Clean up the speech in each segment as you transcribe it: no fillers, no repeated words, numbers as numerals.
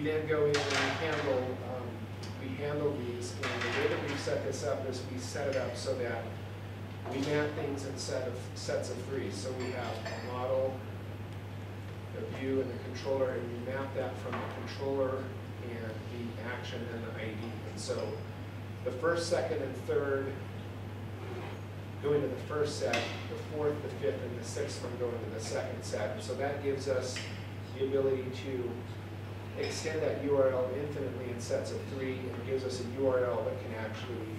then go in and we handle these, and the way that we set this up is we set it up so that we map things in sets of 3. So we have a model, the view, and the controller, and we map that from the controller and the action and the ID. And so the first, second, and third go into the first set, the fourth, the fifth, and the sixth one go into the second set. And so that gives us the ability to extend that URL infinitely in sets of 3, and gives us a URL that can actually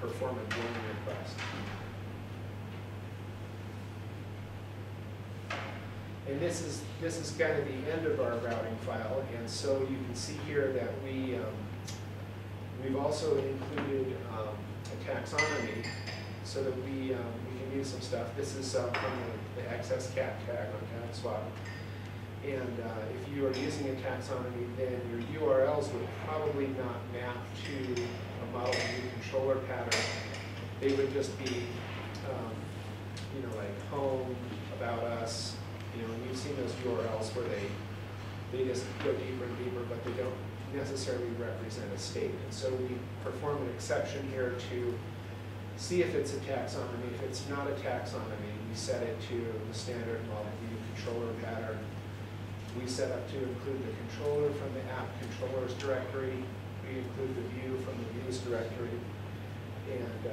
perform a join request. And this is kind of the end of our routing file, and so you can see here that we've also included a taxonomy so that we can use some stuff. This is from the XS cat tag on tag swap. And if you are using a taxonomy, then your URLs would probably not map to a model view controller pattern. They would just be, you know, like home, about us. You know, and you've seen those URLs where they just go deeper and deeper, but they don't necessarily represent a state. And so we perform an exception here to see if it's a taxonomy. If it's not a taxonomy, we set it to the standard model view controller pattern. We set up to include the controller from the app controllers directory. We include the view from the views directory. And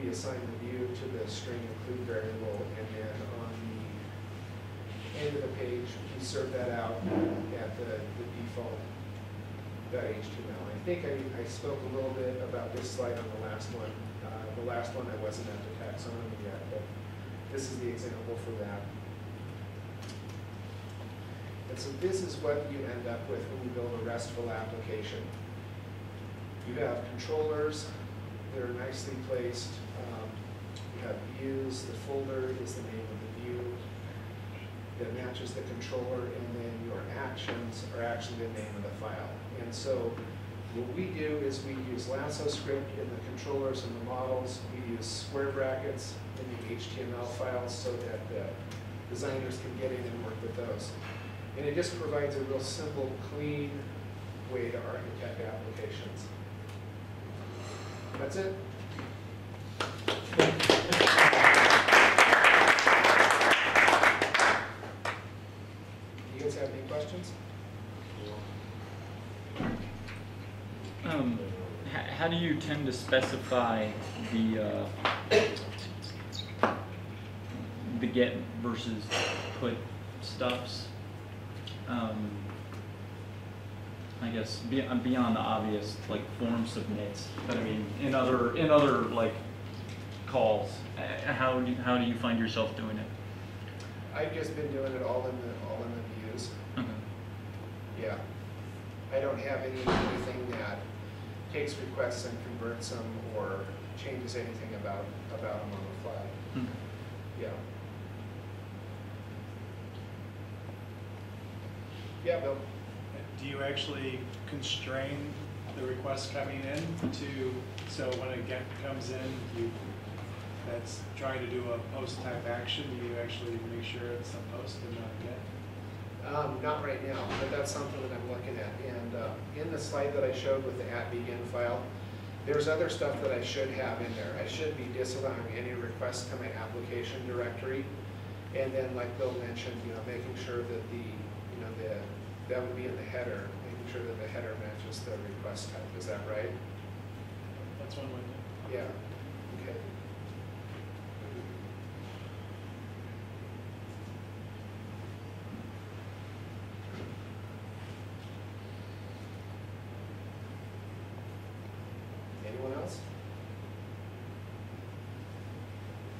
we assign the view to the string include variable, and then on the end of the page, we serve that out at the default .html. I think I spoke a little bit about this slide on the last one. The last one I wasn't at the taxonomy yet, but this is the example for that. And so this is what you end up with when you build a RESTful application. You have controllers that are nicely placed. You have views. The folder is the name of the view that matches the controller, and then your actions are actually the name of the file. And so what we do is we use lasso script in the controllers and the models. We use square brackets in the HTML files so that the designers can get in and work with those. And it just provides a real simple, clean way to architect applications. That's it. You guys have any questions? How do you tend to specify the get versus put stuffs? I guess beyond the obvious like form submits, but I mean in other like calls, how do you find yourself doing it? I've just been doing it all in the views. Okay. Yeah, I don't have anything that takes requests and converts them or changes anything about them on the fly. Okay. Yeah. Yeah, Bill. Do you actually constrain the requests coming in to, so when a get comes in, that's trying to do a post type action, do you actually make sure it's a post and not a get? Not right now, but that's something that I'm looking at. And in the slide that I showed with the @begin file, there's other stuff that I should have in there. I should be disallowing any requests to my application directory, and then, like Bill mentioned, making sure that that would be in the header, making sure that the header matches the request type. Is that right? That's one way. Yeah. Okay. Anyone else?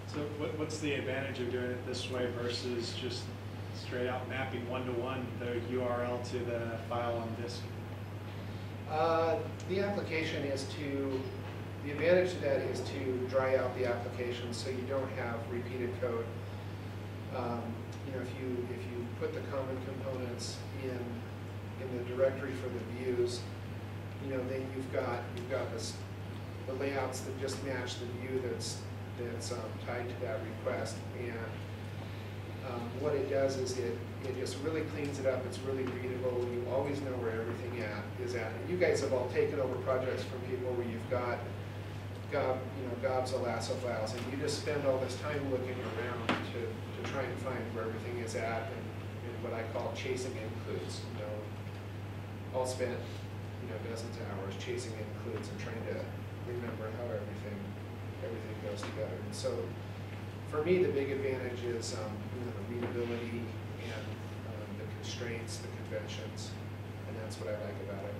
So what's the advantage of doing it this way versus just straight out mapping one-to-one the URL to the file on disk? The application is the advantage to that is to dry out the application so you don't have repeated code. If you put the common components in the directory for the views, then you've got the layouts that just match the view that's tied to that request, and What it does is it just really cleans it up. It's really readable. You always know where everything is at. And you guys have all taken over projects from people where you've got gobs of lasso files, and you just spend all this time looking around to try and find where everything is at, and what I call chasing includes. All spent dozens of hours chasing includes and trying to remember how everything goes together. And so, for me, the big advantage is the readability and the constraints, the conventions, and that's what I like about it.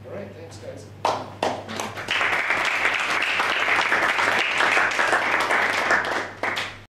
All right, thanks, guys.